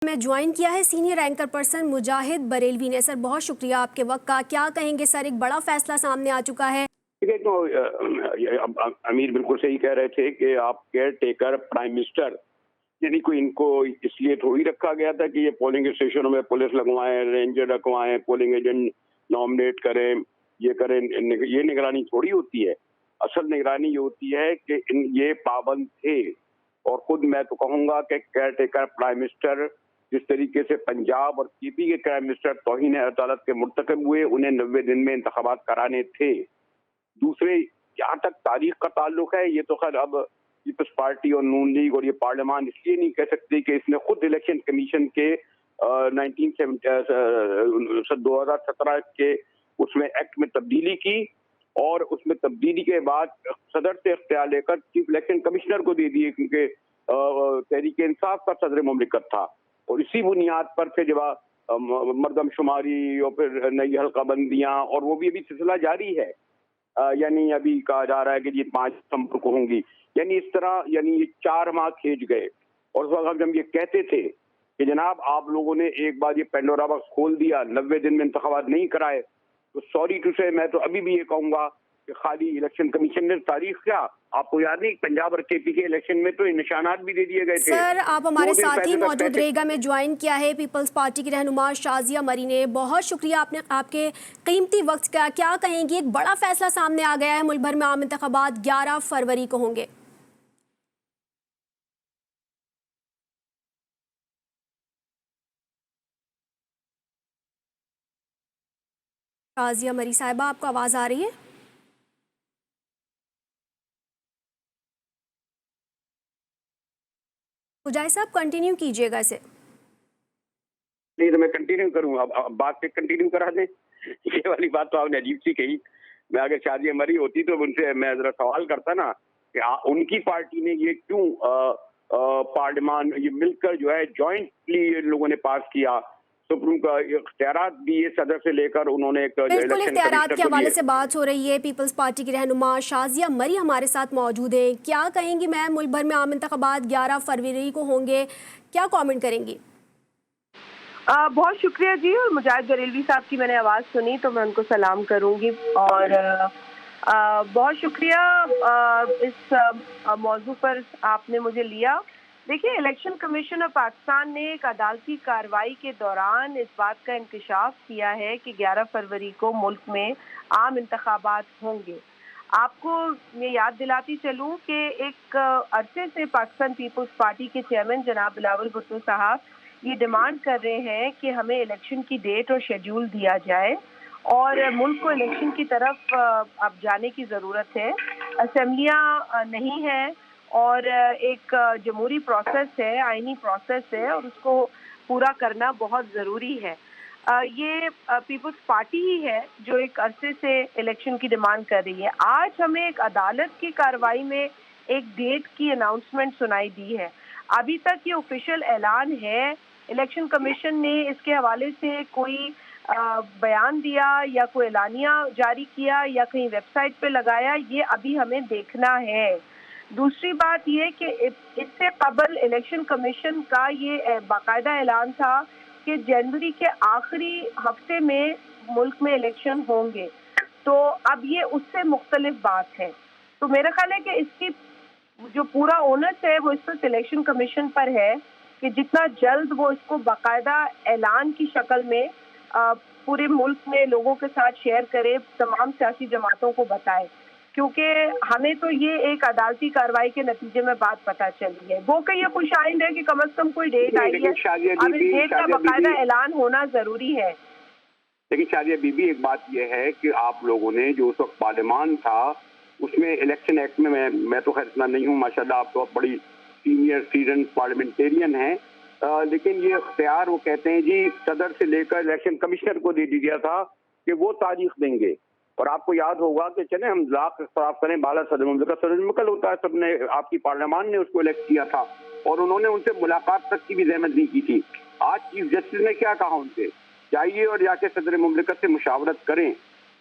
میں ज्वाइन किया है सीनियर एंकर पर्सन मुजाहिद बरेलवी ने। सर बहुत शुक्रिया आपके वक्त का। क्या कहेंगे सर, एक बड़ा फैसला सामने आ चुका है। तो अमीर बिल्कुल सही कह रहे थे कि आप केयर टेकर प्राइम मिनिस्टर, यानी कोई इनको इसलिए थोड़ी रखा गया था कि ये पोलिंग स्टेशनों में पुलिस लगवाएं, रेंजर रखवाएं, पोलिंग एजेंट नॉमिनेट करें, ये करें। ये निगरानी थोड़ी होती है। असल निगरानी ये होती है कि ये पाबंद थे। और खुद मैं तो कहूँगा कि केयर टेकर प्राइम मिनिस्टर जिस तरीके से पंजाब और यूपी के प्राइम मिनिस्टर तौहीन अदालत के मुर्तकब हुए, उन्हें 90 दिन में इंतखाबात कराने थे। दूसरे, जहाँ तक तारीख का ताल्लुक है, ये तो खैर अब पीपल्स पार्टी और नून लीग और ये पार्लियामान इसलिए नहीं कह सकती कि इसने खुद इलेक्शन कमीशन के 2017 के उसमें एक्ट में तब्दीली की और उसमें तब्दीली के बाद सदर से इख्तियार लेकर चीफ इलेक्शन कमिश्नर को दे दिए, क्योंकि तहरीक इंसाफ का सदर मुमलिकत था। और इसी बुनियाद पर फिर जब मरदमशुमारी और फिर नई हल्का बंदियाँ, और वो भी अभी सिलसिला जारी है। यानी अभी कहा जा रहा है कि ये 5 दिसंबर को होंगी। यानी इस तरह यानी ये 4 माह खींच गए। और उस वक्त हम ये कहते थे कि जनाब आप लोगों ने एक बार ये पेंडोरा बॉक्स खोल दिया, 90 दिन में इंतखाबात नहीं कराए, तो सॉरी टू से मैं तो अभी भी ये कहूँगा कि खाली इलेक्शन कमीशन ने तारीख क्या, आपको याद नहीं पंजाब और केपी के इलेक्शन में तो निशानात भी दे दिए गए थे। सर आप हमारे साथ ही मौजूद रहेगा में ज्वाइन किया है पीपल्स पार्टी की रहनुमा शाजिया मरी ने। बहुत शुक्रिया आपने आपके कीमती वक्त का। क्या कहेंगी, एक बड़ा फैसला सामने आ गया है, मुल्क भर में आम इंतखाबात 11 फरवरी को होंगे। शाजिया मरी साहिबा, आपको आवाज आ रही है? मुजाहिद साहब कंटिन्यू कीजिएगा इसे। नहीं तो मैं कंटिन्यू करूँ, अब बात पे कंटिन्यू करा दें। ये वाली बात तो आपने अजीब सी कही। मैं अगर शाजिया मरी होती तो उनसे मैं जरा सवाल करता ना कि उनकी पार्टी ने ये क्यों पार्लियामान ये मिलकर जो है जॉइंटली लोगों ने पास किया। सुप्रीम का इख्तियारात भी ये सदर से लेकर उन्होंने एक बिल्कुल इख्तियारात के हवाले से बात हो रही है। पीपल्स पार्टी की रहनुमा शाजिया मरी हमारे साथ मौजूद है। क्या कहेंगी मैम, मुल्क भर में आम इंतखाबात 11 फरवरी को होंगे, क्या कमेंट करेंगी? बहुत शुक्रिया जी। और मुजाहिद बरेलवी साहब की मैंने आवाज़ सुनी तो मैं उनको सलाम करूंगी। और बहुत शुक्रिया इस मौजू पर आपने मुझे लिया। देखिए, इलेक्शन कमीशन ऑफ पाकिस्तान ने एक अदालती कार्रवाई के दौरान इस बात का इंकशाफ किया है कि 11 फरवरी को मुल्क में आम इंतखाबात होंगे। आपको मैं याद दिलाती चलूँ कि एक अरसे से पाकिस्तान पीपल्स पार्टी के चेयरमैन जनाब बिलावल भुट्टो साहब ये डिमांड कर रहे हैं कि हमें इलेक्शन की डेट और शेड्यूल दिया जाए और मुल्क को इलेक्शन की तरफ अब जाने की ज़रूरत है। असेंबलियाँ नहीं हैं और एक जमहूरी प्रोसेस है, आइनी प्रोसेस है और उसको पूरा करना बहुत ज़रूरी है। ये पीपल्स पार्टी ही है जो एक अरसे से इलेक्शन की डिमांड कर रही है। आज हमें एक अदालत की कार्रवाई में एक डेट की अनाउंसमेंट सुनाई दी है। अभी तक ये ऑफिशियल ऐलान है, इलेक्शन कमीशन ने इसके हवाले से कोई बयान दिया या कोई एलानिया जारी किया या कहीं वेबसाइट पे लगाया, ये अभी हमें देखना है। दूसरी बात ये कि इससे कबल इलेक्शन कमीशन का ये बाकायदा ऐलान था कि जनवरी के आखिरी हफ्ते में मुल्क में इलेक्शन होंगे। तो अब ये उससे मुख्तलिफ बात है। तो मेरा ख्याल है कि इसकी जो पूरा ओनस है वो इस पर इलेक्शन कमीशन पर है कि जितना जल्द वो इसको बाकायदा ऐलान की शक्ल में पूरे मुल्क में लोगों के साथ शेयर करे, तमाम सियासी जमातों को बताए, क्योंकि हमें तो ये एक अदालती कार्रवाई के नतीजे में बात पता चली है। वो कि ये खुश आइंद है कि कम अज कम कोई डेट आई है, अब इस डेट का बाकायदा ऐलान होना जरूरी है। लेकिन शाजिया बीबी, एक बात यह है कि आप लोगों ने जो उस वक्त पार्लियामान था उसमें इलेक्शन एक्ट में मैं तो खैर इतना नहीं हूँ, माशाल्लाह आप तो बड़ी सीनियर सीजन पार्लियामेंटेरियन हैं, लेकिन ये इख्तियार वो कहते हैं जी सदर से लेकर इलेक्शन कमिश्नर को दे दिया था कि वो तारीख देंगे। और आपको याद होगा कि चले हम लाख इख्तलाफ करें, बाला सदर मुमलिकत होता है, सबने आपकी पार्लियामान ने उसको इलेक्ट किया था और उन्होंने उनसे मुलाकात तक की भी जहमत नहीं की थी। आज चीफ जस्टिस ने क्या कहा उनसे, जाइए और जाके सदर मुमलिकत से मुशावरत करें।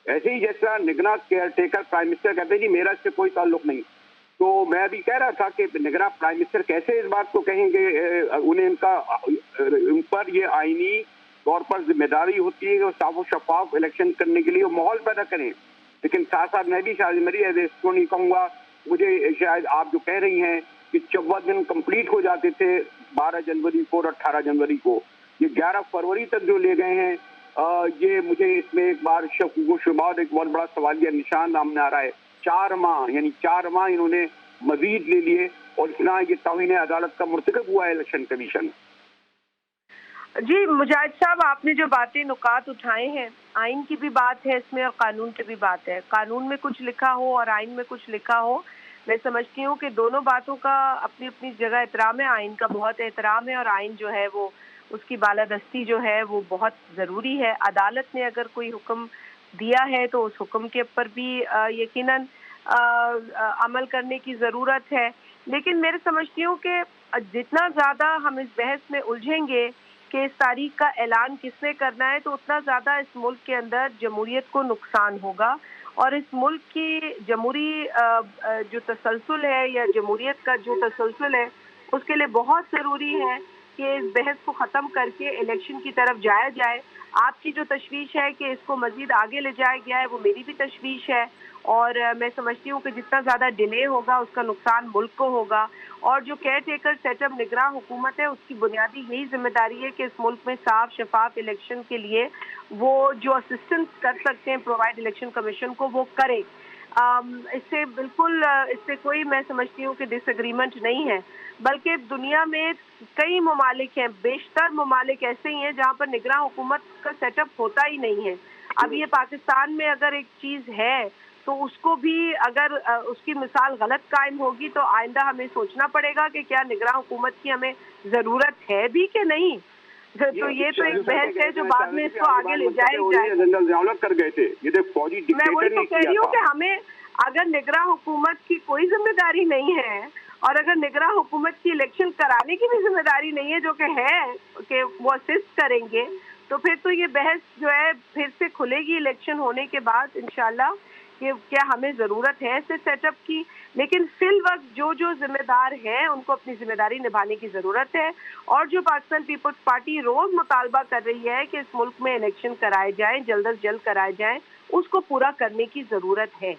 ऐसे ही जैसा निगरान केयर टेकर प्राइम मिनिस्टर कहते हैं जी मेरा इससे कोई ताल्लुक नहीं, تو میں ابھی کہہ رہا تھا کہ نگراں پرائم منسٹر کیسے اس بات کو کہیں گے، انہیں ان پر یہ آئینی طور پر ذمہ داری ہوتی ہے کہ وہ صاف و شفاف الیکشن کرنے کے لیے وہ ماحول پیدا کریں. لیکن ساتھ ساتھ میں بھی شاہزی مری اس کو نہیں کہوں گا، مجھے شاید آپ جو کہہ رہی ہیں کہ 54 دن کمپلیٹ ہو جاتے تھے 12 جنوری کو اور 18 جنوری کو، یہ 11 فروری تک جو لے گئے ہیں، یہ مجھے اس میں ایک بار شک و شبہ ایک بہت بڑا سوالیہ نشان سامنے آ رہا ہے. 4 ماہ یعنی 4 ماہ انہوں نے مزید لے لیے، اور اتنا یہ توہین عدالت کا مرتکب ہوا ہے الیکشن کمیشن. جی مجاہد صاحب، آپ نے جو باتیں نکات اٹھائے ہیں، آئین کی بھی بات ہے اس میں اور قانون کی بھی بات ہے. قانون میں کچھ لکھا ہو اور آئین میں کچھ لکھا ہو، میں سمجھتی ہوں کہ دونوں باتوں کا اپنی اپنی جگہ احترام ہے. آئین کا بہت احترام ہے اور آئین جو ہے وہ اس کی بالادستی جو ہے وہ بہت ضروری ہے. عدالت نے اگر کوئی حکم دیا ہے تو اس حکم کے اوپر بھی یقیناً عمل کرنے کی ضرورت ہے. لیکن میں سمجھتی ہوں کہ جتنا زیادہ ہم اس بحث میں الجھیں گے کہ اس تاریخ کا اعلان کس نے کرنا ہے، تو اتنا زیادہ اس ملک کے اندر جمہوریت کو نقصان ہوگا. اور اس ملک کی جمہوری جو تسلسل ہے یا جمہوریت کا جو تسلسل ہے، اس کے لیے بہت ضروری ہے کہ اس بحث کو ختم کر کے الیکشن کی طرف جایا جائے. آپ کی جو تشویش ہے کہ اس کو مزید آگے لے جایا گیا ہے، وہ میری بھی تشویش ہے. اور میں سمجھتی ہوں کہ جتنا زیادہ ڈیلے ہوگا اس کا نقصان ملک کو ہوگا. اور جو کیئر ٹیکر سیٹ اپ نگراں حکومت ہے، اس کی بنیادی یہی ذمہ داری ہے کہ اس ملک میں صاف شفاف الیکشن کے لیے وہ جو اسسٹنس کر سکتے ہیں پرووائڈ الیکشن کمیشن کو، وہ کرے. اس سے بالکل اس سے کوئی میں سمجھتی ہوں کہ ڈس ایگریمنٹ نہیں ہے. بلکہ دنیا میں کئی ممالک ہیں، بیشتر ممالک ایسے ہی ہیں جہاں پر نگراں حکومت کا سیٹ اپ ہوتا ہی نہیں ہے. اب یہ پاکستان میں اگر ایک چیز ہے تو اس کو بھی اگر اس کی مثال غلط قائم ہوگی تو آئندہ ہمیں سوچنا پڑے گا کہ کیا نگراں حکومت کی ہمیں ضرورت ہے بھی کہ نہیں. تو یہ تو ایک بحث ہے جو بعد میں اس کو آگے لے جائے کر گئے تھے. میں وہی تو کہہ رہی ہوں کہ ہمیں اگر نگراں حکومت کی کوئی ذمہ داری نہیں ہے اور اگر نگراں حکومت کی الیکشن کرانے کی بھی ذمہ داری نہیں ہے، جو کہ ہے کہ وہ اسسٹ کریں گے، تو پھر تو یہ بحث جو ہے پھر سے کھلے گی الیکشن ہونے کے بعد انشاءاللہ کہ کیا ہمیں ضرورت ہے ایسے سیٹ اپ کی. لیکن فی الوقت جو ذمہ دار ہیں ان کو اپنی ذمہ داری نبھانے کی ضرورت ہے. اور جو پاکستان پیپلز پارٹی روز مطالبہ کر رہی ہے کہ اس ملک میں الیکشن کرائے جائیں، جلد از جلد کرائے جائیں، اس کو پورا کرنے کی ضرورت ہے.